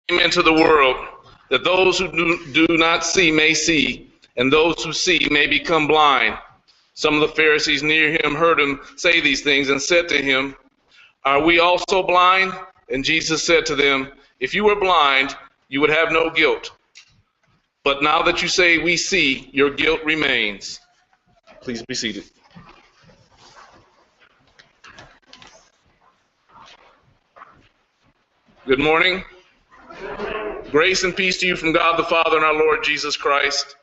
into the world, that those who do not see may see, and those who see may become blind. Some of the Pharisees near him heard him say these things and said to him, "Are we also blind?" And Jesus said to them, "If you were blind, you would have no guilt. But now that you say we see, your guilt remains." Please be seated. Good morning. Grace and peace to you from God the Father and our Lord Jesus Christ.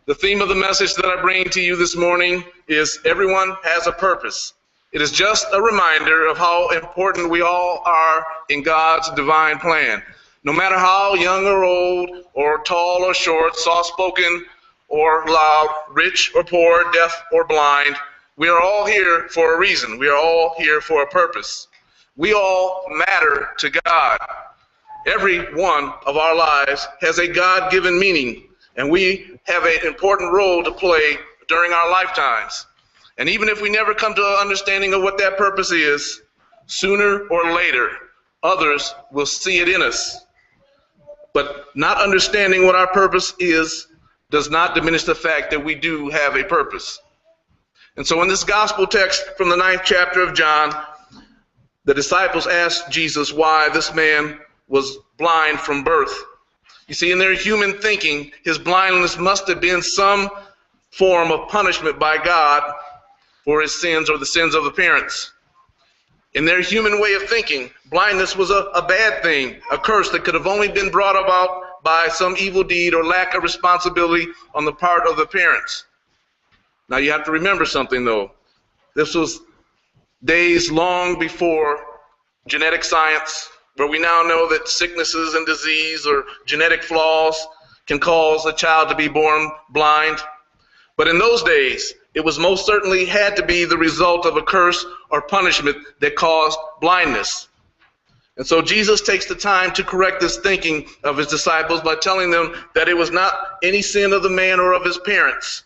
The theme of the message that I bring to you this morning is everyone has a purpose. It is just a reminder of how important we all are in God's divine plan. No matter how young or old, or tall or short, soft-spoken or loud, rich or poor, deaf or blind, we are all here for a reason. We are all here for a purpose. We all matter to God. Every one of our lives has a God-given meaning, and we have an important role to play during our lifetimes. And even if we never come to an understanding of what that purpose is, sooner or later, others will see it in us. But not understanding what our purpose is does not diminish the fact that we do have a purpose. And so in this gospel text from the 9th chapter of John, the disciples asked Jesus why this man was blind from birth. You see, in their human thinking, his blindness must have been some form of punishment by God for his sins or the sins of the parents. In their human way of thinking, blindness was a bad thing, a curse that could have only been brought about by some evil deed or lack of responsibility on the part of the parents. Now you have to remember something though. This was days long before genetic science, where we now know that sicknesses and disease or genetic flaws can cause a child to be born blind. But in those days, it was most certainly had to be the result of a curse or punishment that caused blindness. And so Jesus takes the time to correct this thinking of his disciples by telling them that it was not any sin of the man or of his parents,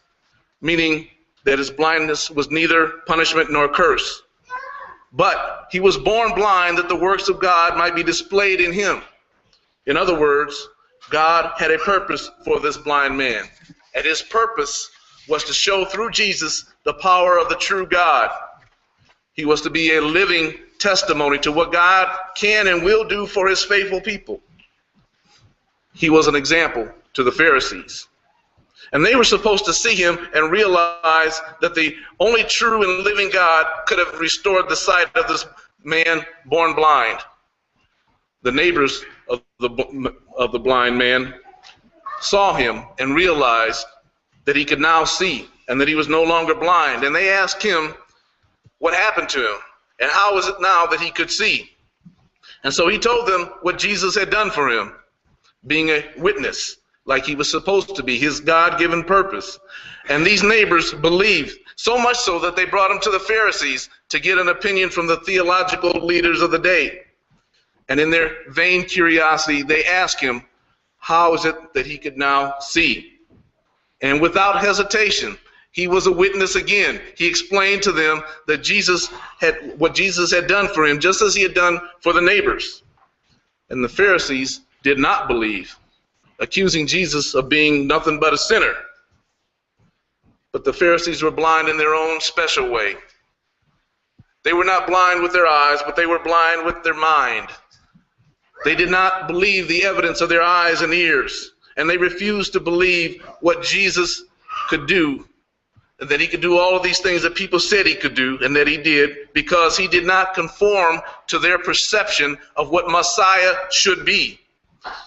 meaning that his blindness was neither punishment nor curse. But he was born blind that the works of God might be displayed in him. In other words, God had a purpose for this blind man. And his purpose was to show through Jesus the power of the true God. He was to be a living testimony to what God can and will do for his faithful people. He was an example to the Pharisees. And they were supposed to see him and realize that the only true and living God could have restored the sight of this man born blind. The neighbors of the blind man saw him and realized that he could now see and that he was no longer blind. And they asked him what happened to him and how is it now that he could see. And so he told them what Jesus had done for him, being a witness, like he was supposed to be, his God-given purpose. And these neighbors believed, so much so that they brought him to the Pharisees to get an opinion from the theological leaders of the day. And in their vain curiosity, they asked him, how is it that he could now see? And without hesitation, he was a witness again. He explained to them that what Jesus had done for him, just as he had done for the neighbors. And the Pharisees did not believe, accusing Jesus of being nothing but a sinner. But the Pharisees were blind in their own special way. They were not blind with their eyes, but they were blind with their mind. They did not believe the evidence of their eyes and ears, and they refused to believe what Jesus could do, and that he could do all of these things that people said he could do, and that he did, because he did not conform to their perception of what Messiah should be.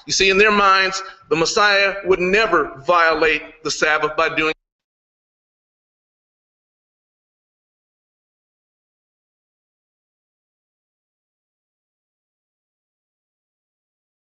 You see, in their minds, the Messiah would never violate the Sabbath by doing